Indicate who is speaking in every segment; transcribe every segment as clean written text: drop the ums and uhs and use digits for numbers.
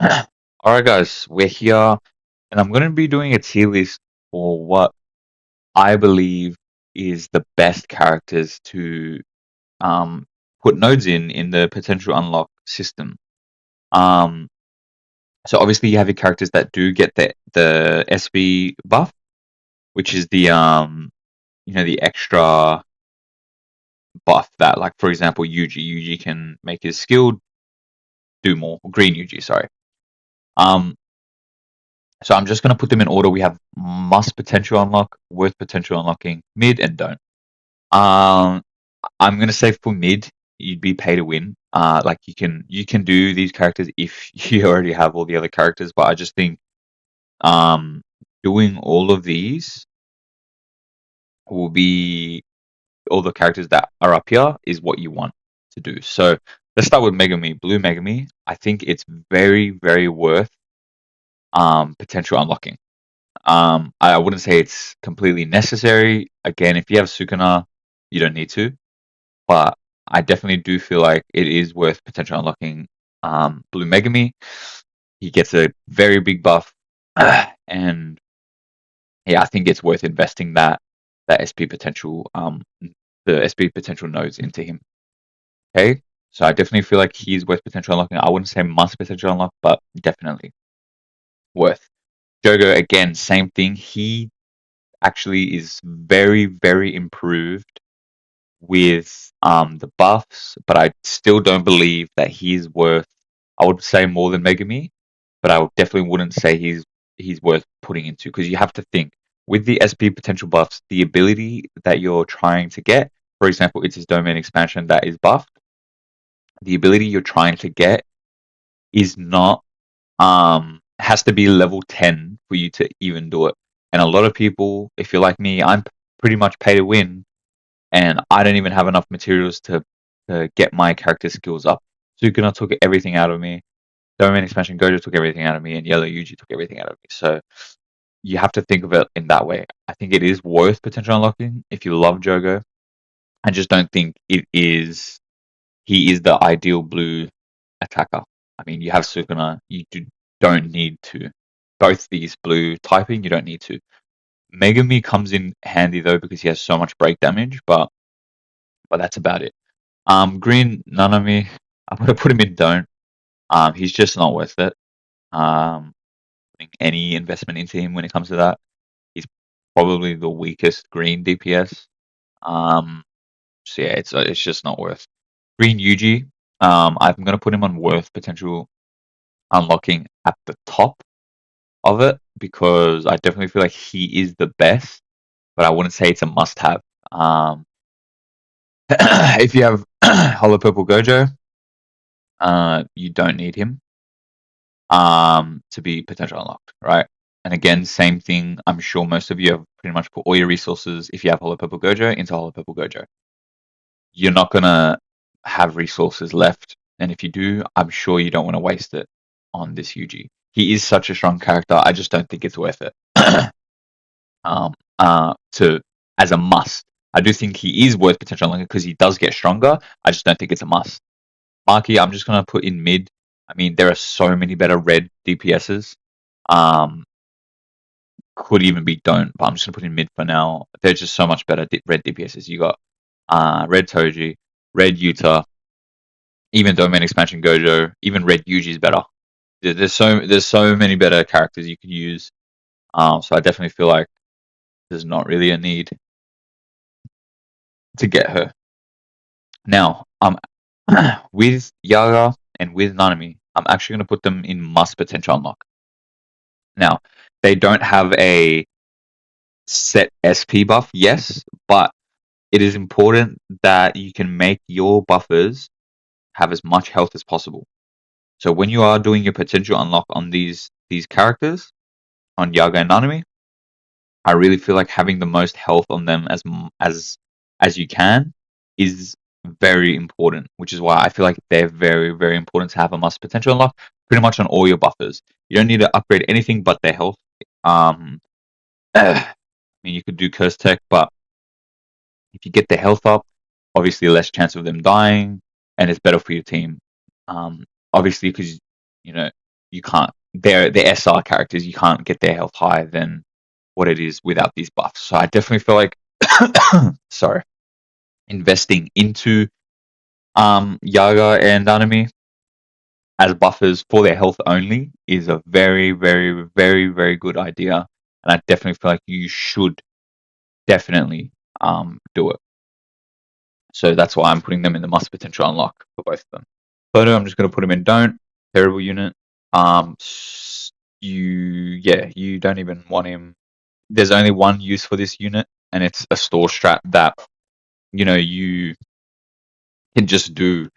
Speaker 1: Alright, guys, we're here, and I'm going to be doing a tier list for what I believe is the best characters to um, put nodes in the potential unlock system. Um, so obviously you have your characters that do get the SB buff, which is the extra buff that, like, for example, Yuji can make his skill do more. Green Yuji, sorry. Um, so I'm just going to put them in order. We have must potential unlock, worth potential unlocking, mid, and don't. Um, I'm gonna say for mid, you'd be pay to win. Like you can do these characters if you already have all the other characters, but I just think um doing all of these will be all the characters that are up here is what you want to do. So let's start with Megami, Blue Megami. I think it's very, very worth potential unlocking. I wouldn't say it's completely necessary. Again, if you have Sukuna, you don't need to. But I definitely do feel like it is worth potential unlocking Blue Megami. He gets a very big buff, and yeah, I think it's worth investing that SP potential, the SP potential nodes into him. Okay, so I definitely feel like he's worth potential unlocking. I wouldn't say must potential unlock, but definitely worth. Jogo again, same thing. He actually is very, very improved with the buffs, but I still don't believe that he's worth. I would say more than Megami, but I definitely wouldn't say he's worth putting into because you have to think with the SP potential buffs, the ability that you're trying to get. For example, it's his domain expansion that is buffed. The ability you're trying to get is not has to be level 10 for you to even do it. And a lot of people, if you're like me, I'm pretty much pay to win and I don't even have enough materials to get my character skills up. Sukuna took everything out of me. Domain expansion Gojo took everything out of me, and Yellow Yuji took everything out of me. So you have to think of it in that way. I think it is worth potential unlocking if you love Jogo. I just don't think it is. He is the ideal blue attacker. I mean, you have Sukuna. Don't need to. Both these blue typing, you don't need to. Megami comes in handy though because he has so much break damage, but that's about it. Green Nanami, I'm gonna put him in don't. He's just not worth it. Putting any investment into him when it comes to that. He's probably the weakest green DPS. So yeah, it's just not worth. Green Yuji, I'm gonna put him on worth potential unlocking at the top of it because I definitely feel like he is the best, but I wouldn't say it's a must-have. If you have Hollow Purple Gojo, you don't need him to be potential unlocked, right? And again, same thing. I'm sure most of you have pretty much put all your resources, if you have Hollow Purple Gojo, into Hollow Purple Gojo. You're not gonna have resources left, and if you do, I'm sure you don't want to waste it on this Yuji. He is such a strong character. I just don't think it's worth it. To as a must. I do think he is worth potential unlocking because he does get stronger. I just don't think it's a must. Marky, I'm just gonna put in mid. I mean, there are so many better red DPSs. Um, could even be don't, but I'm just gonna put in mid for now. There's just so much better red DPSs. You got red Toji, red Yuta, even domain expansion Gojo, even red Yuji is better. There's so many better characters you could use. So I definitely feel like there's not really a need to get her. Now, with Yaga and with Nanami, I'm actually going to put them in must potential unlock. Now, they don't have a set SP buff, yes, but it is important that you can make your buffers have as much health as possible. So when you are doing your potential unlock on these characters, on Yaga and Nanami, I really feel like having the most health on them as you can is very important, which is why I feel like they're very, very important to have a must potential unlock pretty much on all your buffers. You don't need to upgrade anything but their health. I mean, you could do curse tech, but if you get their health up, obviously less chance of them dying, and it's better for your team. Obviously, because you know you can't. They're SR characters. You can't get their health higher than what it is without these buffs. So I definitely feel like, sorry, investing into Yaga and Nanami as buffers for their health only is a very, very, very, very good idea, and I definitely feel like you should definitely do it. So that's why I'm putting them in the must potential unlock for both of them. Photo, I'm just going to put him in don't. Terrible unit. You don't even want him. There's only one use for this unit, and it's a store strat that you can just do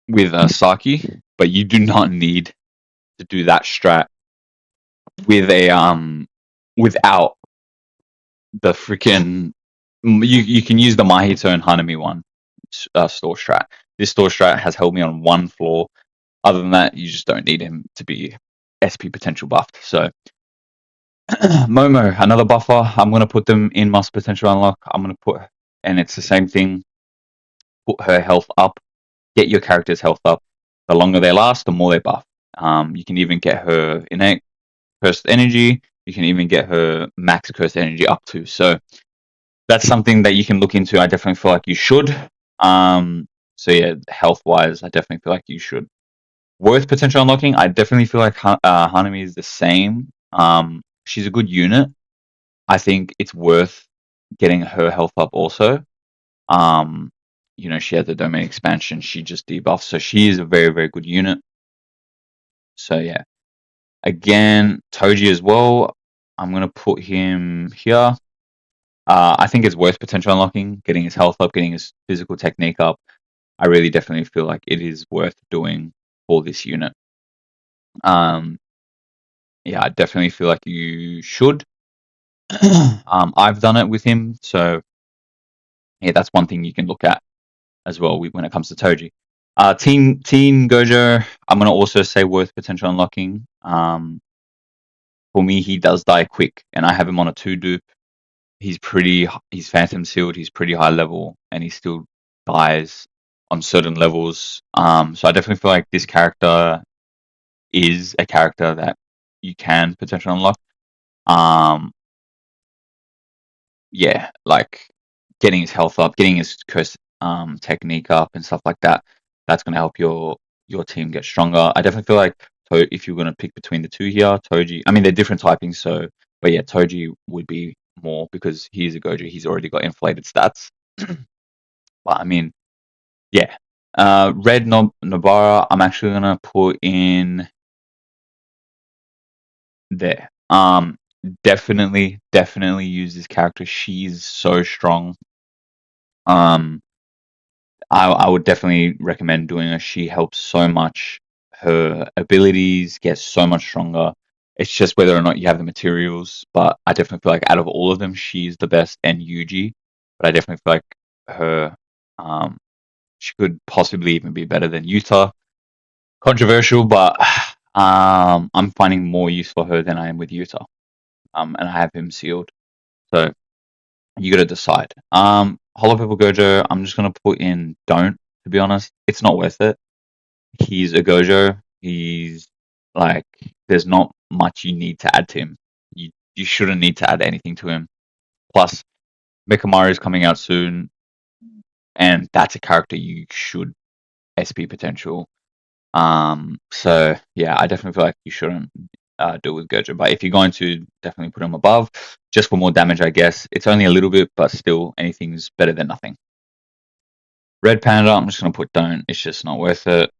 Speaker 1: with Saki, but you do not need to do that strat with a without the freaking. You can use the Mahito and Hanami one store strat. This store strat has held me on one floor. Other than that, you just don't need him to be SP potential buffed. So Momo, another buffer. I'm gonna put them in must potential unlock. And it's the same thing. Put her health up. Get your character's health up. The longer they last, the more they buff. You can even get her innate cursed energy. You can even get her max cursed energy up to. So that's something that you can look into. I definitely feel like you should. So yeah, health wise, I definitely feel like you should. Worth potential unlocking, I definitely feel like Hanami is the same. She's a good unit. I think it's worth getting her health up also. She has the domain expansion. She just debuffs, so she is a very, very good unit. So yeah, again, Toji as well. I'm gonna put him here. I think it's worth potential unlocking, getting his health up, getting his physical technique up. I really definitely feel like it is worth doing for this unit. Yeah, I definitely feel like you should. I've done it with him, so yeah, that's one thing you can look at as well when it comes to Toji. Teen Gojo, I'm gonna also say worth potential unlocking. For me, he does die quick, and I have him on a 2 dupe. He's Phantom Sealed. He's pretty high level, and he still dies on certain levels. So I definitely feel like this character is a character that you can potentially unlock. Yeah, like getting his health up, getting his curse technique up, and stuff like that. That's going to help your team get stronger. I definitely feel like if you're going to pick between the two here, Toji. I mean, they're different typings, so but yeah, Toji would be more because he's a Gojo. He's already got inflated stats. But I mean, yeah. Red Nobara, I'm actually gonna put in there. Definitely use this character. She's so strong. I would definitely recommend doing her. She helps so much. Her abilities get so much stronger. It's just whether or not you have the materials. But I definitely feel like out of all of them, she's the best. And Yuji, but I definitely feel like her. She could possibly even be better than Yuta. Controversial, but I'm finding more use for her than I am with Yuta. And I have him sealed. So you got to decide. Hollow Pebble Gojo, I'm just gonna put in don't. To be honest, it's not worth it. He's a Gojo. He's like there's not much you need to add to him. You shouldn't need to add anything to him. Plus, Mekamaru is coming out soon, and that's a character you should SP potential. So yeah, I definitely feel like you shouldn't do it with Gojo. But if you're going to, definitely put him above, just for more damage, I guess. It's only a little bit, but still, anything's better than nothing. Red Panda, I'm just gonna put don't. It's just not worth it.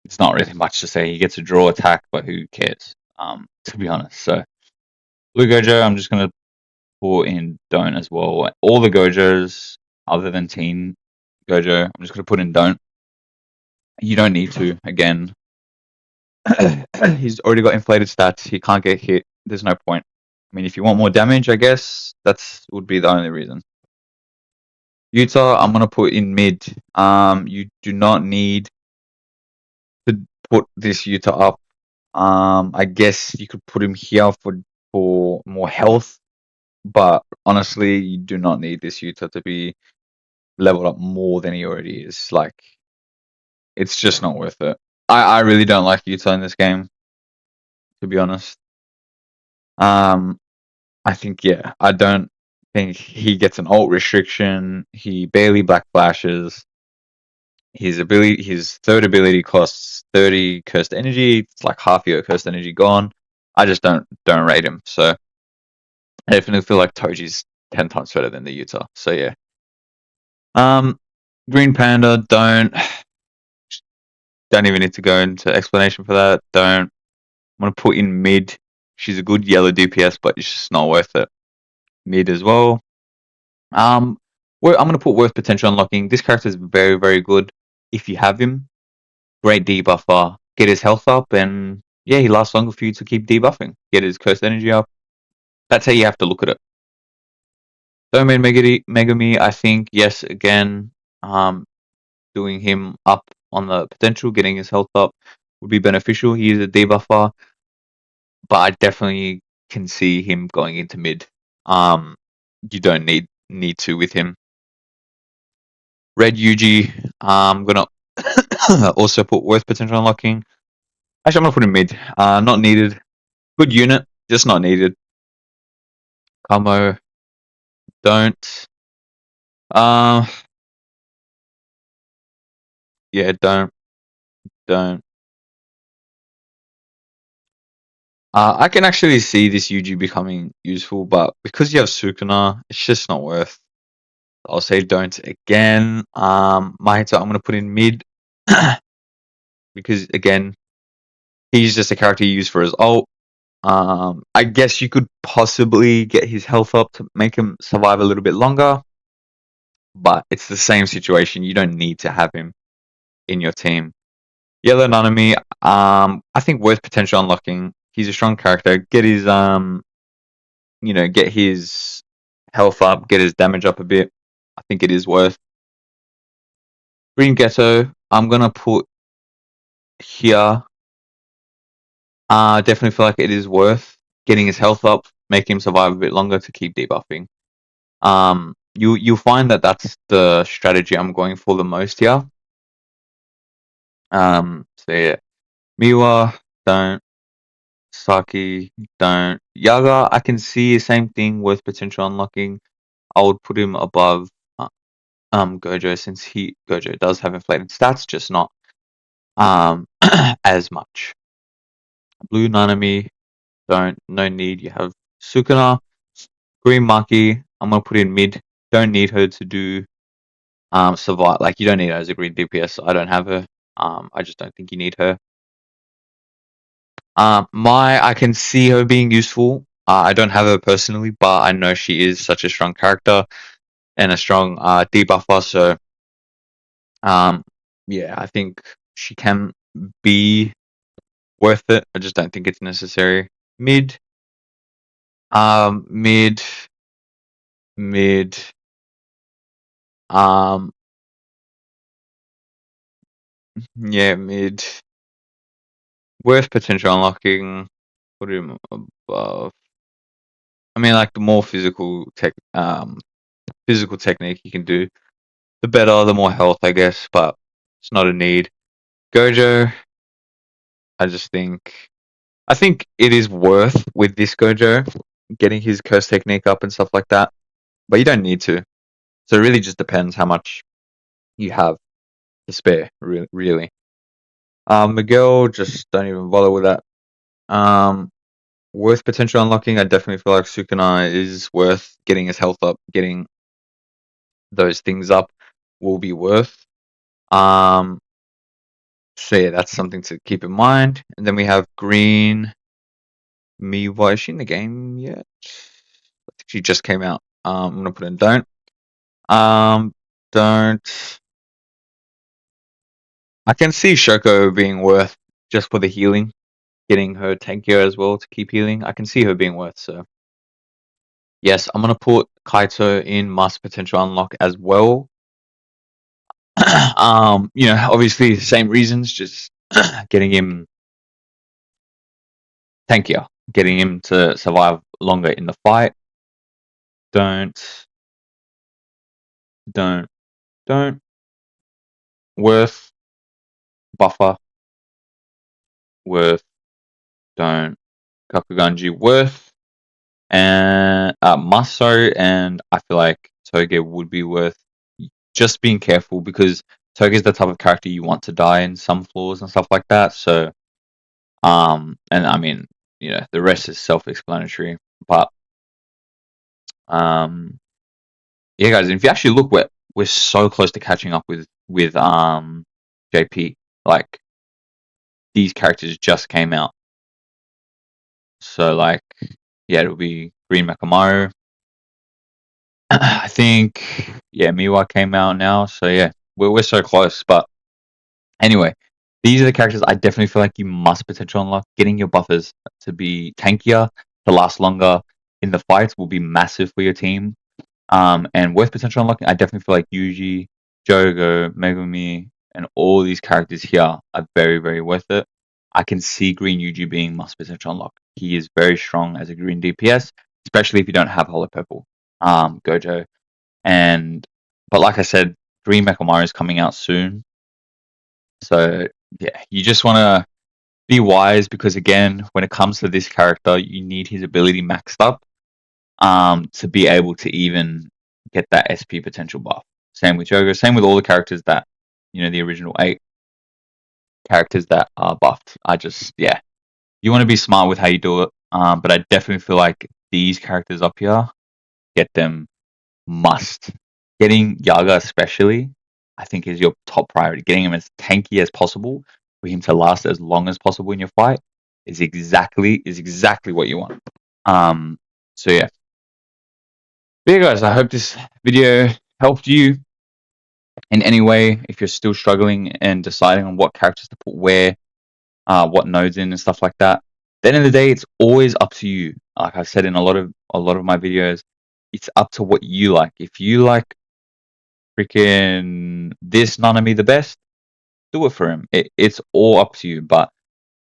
Speaker 1: It's not really much to say. He gets a draw attack, but who cares? To be honest. So Blue Gojo, I'm just gonna put in don't as well. All the Gojos other than Teen Gojo, I'm just gonna put in don't. You don't need to. Again, he's already got inflated stats. He can't get hit. There's no point. I mean, if you want more damage, I guess that's would be the only reason. Utah, I'm gonna put in mid. You do not need to put this Utah up. I guess you could put him here for more health, but honestly, you do not need this Utah to be leveled up more than he already is. Like, it's just not worth it. I really don't like Utah in this game, to be honest. Um, I think, yeah, I don't think he gets an ult restriction. He barely black flashes. His third ability costs 30 cursed energy. It's like half your cursed energy gone. I just don't rate him. So I definitely feel like Toji's 10 times better than the Utah. So yeah. Um, Green Panda, don't even need to go into explanation for that. Don't. I'm gonna put in mid. She's a good yellow DPS, but it's just not worth it. Mid as well. Um, I'm gonna put worth potential unlocking. This character is very, very good. If you have him, great debuffer. Get his health up, and yeah, he lasts longer for you to keep debuffing. Get his cursed energy up. That's how you have to look at it. Domain Megami, I think, yes, again, um, doing him up on the potential, getting his health up would be beneficial. He is a debuffer, but I definitely can see him going into mid. Um, you don't need to with him. Red Yuji, I'm gonna also put worth potential unlocking. Actually, I'm gonna put him mid. Not needed. Good unit, just not needed. Kamo, don't. Uh, yeah, don't. I can actually see this Yuji becoming useful, but because you have Sukuna, it's just not worth. I'll say don't again. Mahito, I'm gonna put in mid because again, he's just a character you use for his ult. I guess you could possibly get his health up to make him survive a little bit longer, but it's the same situation. You don't need to have him in your team. Yellow Nanami, I think worth potential unlocking. He's a strong character. Get his health up, get his damage up a bit. I think it is worth. Green Ghetto, I'm gonna put here. Definitely feel like it is worth getting his health up, making him survive a bit longer to keep debuffing. You'll find that that's the strategy I'm going for the most here. So yeah, Miwa, don't. Saki, don't. Yaga, I can see the same thing worth potential unlocking. I would put him above Gojo since Gojo does have inflated stats, just not as much. Blue Nanami, don't, no need. You have Sukuna. Green Maki, I'm gonna put in mid. Don't need her to do survive. Like you don't need her as a green DPS. I don't have her. I just don't think you need her. I can see her being useful. I don't have her personally, but I know she is such a strong character and a strong debuffer. So um, yeah, I think she can be worth it. I just don't think it's necessary. Mid, um, mid, mid, um, yeah, mid. Worth potential unlocking. Put him above. I mean, like the more physical technique you can do, the better, the more health, I guess. But it's not a need. Gojo, I just I think it is worth with this Gojo getting his curse technique up and stuff like that. But you don't need to. So it really just depends how much you have to spare, really. Miguel, just don't even bother with that. Um, Worth potential unlocking, I definitely feel like Sukuna is worth getting his health up, getting those things up will be worth. Um, so yeah, that's something to keep in mind. And then we have Green Miwa. Is she in the game yet? I think she just came out. I'm gonna put in don't. Um, don't. I can see Shoko being worth just for the healing, getting her tankier as well to keep healing. I can see her being worth. So yes, I'm gonna put Kaito in must potential unlock as well. Obviously same reasons, just getting him tankier, getting him to survive longer in the fight. Don't, don't, don't. Worth buffer. worth. Don't. Kakuganji worth. And Maso and I feel like Toge would be worth just being careful because Toge is the type of character you want to die in some floors and stuff like that. So, and I mean, the rest is self-explanatory. But, yeah, guys, if you actually look, we're so close to catching up with JP. Like these characters just came out, so like, yeah, it'll be Green Mechamaru. I think, yeah, Miwa came out now, so yeah, we're so close. But anyway, these are the characters I definitely feel like you must potential unlock. Getting your buffers to be tankier, to last longer in the fights will be massive for your team. And worth potential unlocking, I definitely feel like Yuji, Jogo, Megumi, and all these characters here are very, very worth it. I can see Green Yuji being must potential unlock. He is very strong as a green DPS, especially if you don't have Hollow Purple, Gojo. But like I said, Green Mechamaru is coming out soon. So yeah, you just want to be wise because again, when it comes to this character, you need his ability maxed up to be able to even get that SP potential buff. Same with Jogo, same with all the characters that, the original 8 characters that are buffed. Yeah, you want to be smart with how you do it. But I definitely feel like these characters up here, get them must. Getting Yaga especially, I think is your top priority. Getting him as tanky as possible for him to last as long as possible in your fight is exactly what you want. So yeah. But yeah, guys, I hope this video helped you in any way. If you're still struggling and deciding on what characters to put where, what nodes in and stuff like that, at the end of the day, it's always up to you. Like I've said in a lot of my videos, it's up to what you like. If you like freaking this Nanami the best, do it for him. It's all up to you. But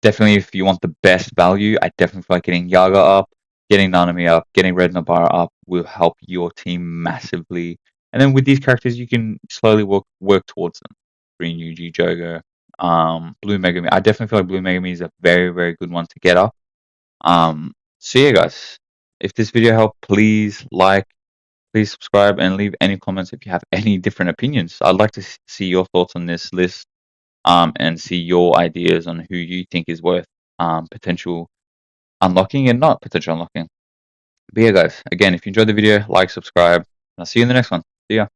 Speaker 1: definitely, if you want the best value, I definitely feel like getting Yaga up, getting Nanami up, getting Red Nobara up will help your team massively. And then with these characters, you can slowly work towards them. Green Yuji, Jogo, Blue Megami. I definitely feel like Blue Megami is a very, very good one to get up. So yeah, guys, if this video helped, please like, please subscribe, and leave any comments if you have any different opinions. I'd like to see your thoughts on this list, and see your ideas on who you think is worth potential unlocking and not potential unlocking. But yeah, guys, again, if you enjoyed the video, like, subscribe, and I'll see you in the next one. See ya.